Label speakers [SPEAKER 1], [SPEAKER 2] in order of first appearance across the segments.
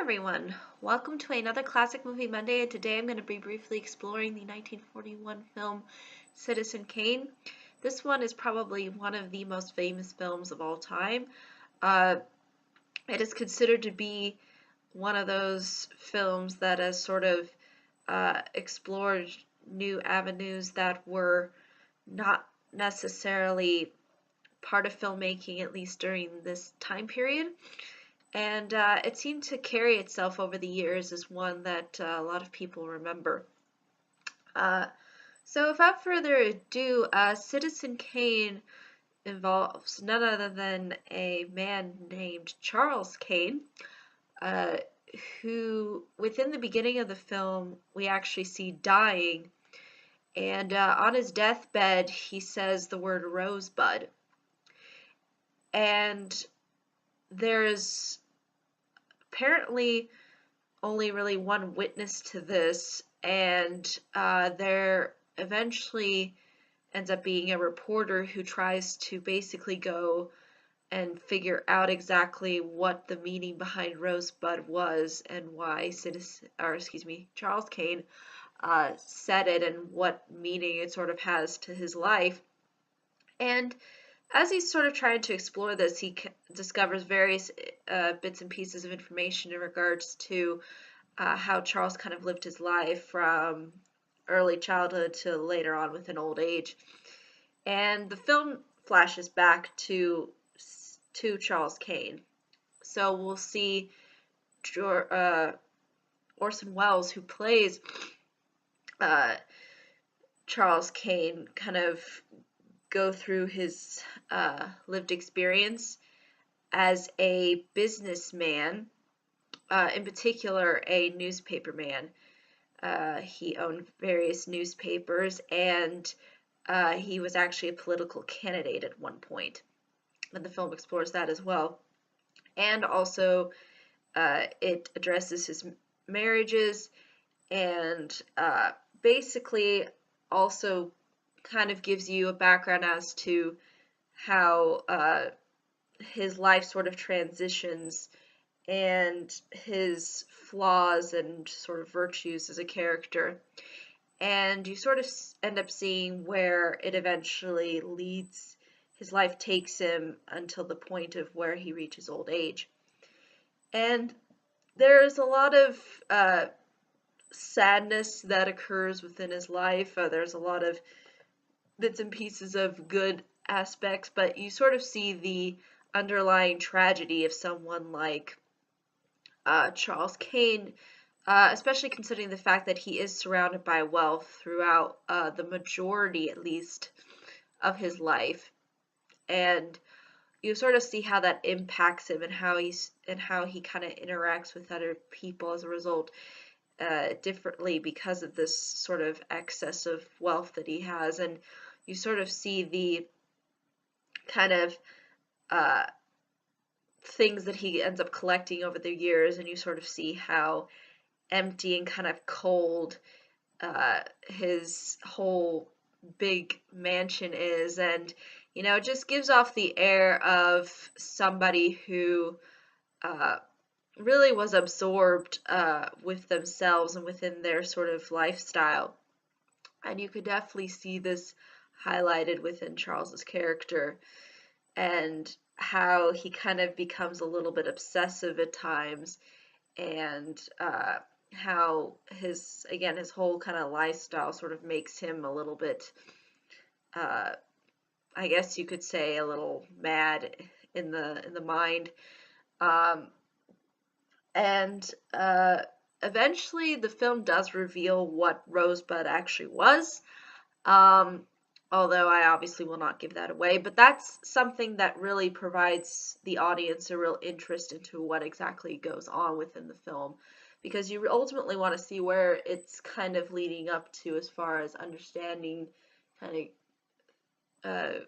[SPEAKER 1] everyone. Welcome to another Classic Movie Monday, and today I'm going to be briefly exploring the 1941 film Citizen Kane. This one is probably one of the most famous films of all time. Uh, it is considered to be one of those films that has sort of explored new avenues that were not necessarily part of filmmaking, at least during this time period. And it seemed to carry itself over the years as one that a lot of people remember. Uh, so without further ado, Citizen Kane involves none other than a man named Charles Kane, uh, who within the beginning of the film we actually see dying. And on his deathbed, he says the word rosebud. And there's apparently only really one witness to this, and there eventually ends up being a reporter who tries to basically go and figure out exactly what the meaning behind Rosebud was and why Charles Kane said it and what meaning it sort of has to his life. And as he's sort of trying to explore this, he discovers various bits and pieces of information in regards to how Charles kind of lived his life from early childhood to later on within old age. And the film flashes back to Charles Kane. So we'll see Orson Welles, who plays Charles Kane, kind of go through his lived experience as a businessman, in particular a newspaper man. He owned various newspapers, and he was actually a political candidate at one point, and the film explores that as well. And also it addresses his marriages, and basically also kind of gives you a background as to how his life sort of transitions and his flaws and sort of virtues as a character. And you sort of end up seeing where it eventually leads, his life takes him until the point of where he reaches old age. And there's a lot of sadness that occurs within his life. There's a lot of bits and pieces of good aspects, but you sort of see the underlying tragedy of someone like Charles Kane, especially considering the fact that he is surrounded by wealth throughout the majority, at least, of his life. And you sort of see how that impacts him and how he kind of interacts with other people as a result differently because of this sort of excess of wealth that he has. And you sort of see the kind of things that he ends up collecting over the years, and you sort of see how empty and kind of cold his whole big mansion is. And it just gives off the air of somebody who really was absorbed with themselves and within their sort of lifestyle. And you could definitely see this highlighted within Charles's character, and how he kind of becomes a little bit obsessive at times, and how his whole kind of lifestyle sort of makes him a little bit, I guess you could say, a little mad in the mind. And eventually the film does reveal what Rosebud actually was. Although I obviously will not give that away, but that's something that really provides the audience a real interest into what exactly goes on within the film, because you ultimately want to see where it's kind of leading up to as far as understanding kind of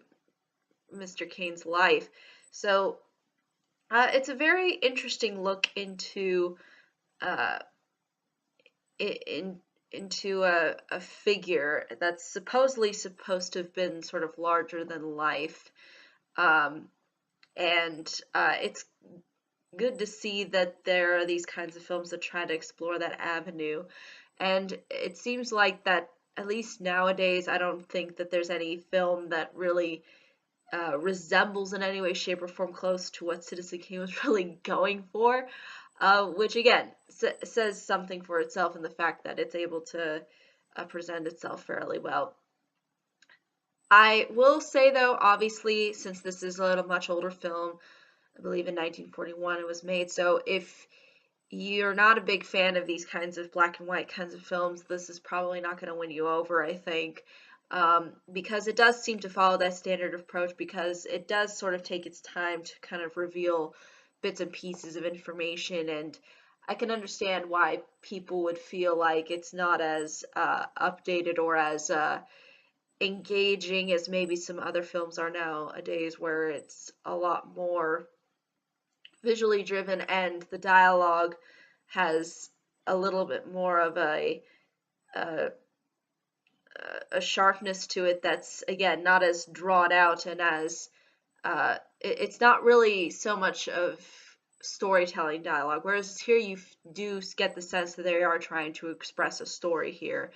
[SPEAKER 1] Mr. Kane's life. So it's a very interesting look into into a figure that's supposedly supposed to have been sort of larger than life, and it's good to see that there are these kinds of films that try to explore that avenue. And it seems like that, at least nowadays, I don't think that there's any film that really resembles in any way, shape, or form close to what Citizen Kane was really going for, which again says something for itself in the fact that it's able to present itself fairly well. I will say though, obviously, since this is a little much older film, I believe in 1941 it was made, so if you're not a big fan of these kinds of black and white kinds of films, this is probably not going to win you over, I think, because it does seem to follow that standard approach, because it does sort of take its time to kind of reveal bits and pieces of information, and I can understand why people would feel like it's not as updated or as engaging as maybe some other films are nowadays, where it's a lot more visually driven and the dialogue has a little bit more of a, a sharpness to it that's again not as drawn out and as it's not really so much of storytelling dialogue, whereas here you do get the sense that they are trying to express a story here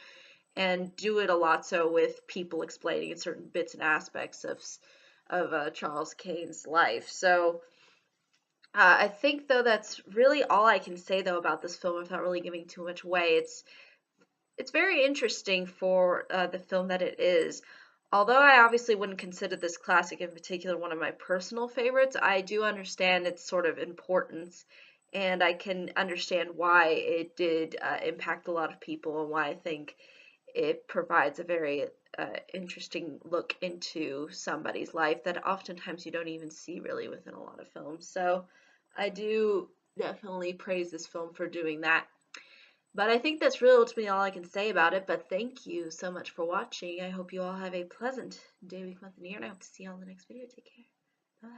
[SPEAKER 1] and do it a lot so with people explaining certain bits and aspects of Charles Kane's life. So I think though that's really all I can say though about this film without really giving too much away. It's very interesting for the film that it is. Although I obviously wouldn't consider this classic in particular one of my personal favorites, I do understand its sort of importance, and I can understand why it did impact a lot of people and why I think it provides a very interesting look into somebody's life that oftentimes you don't even see really within a lot of films. So I do definitely praise this film for doing that. But I think that's really ultimately all I can say about it. But thank you so much for watching. I hope you all have a pleasant day, week, month, and year, and I hope to see you all in the next video. Take care. Bye.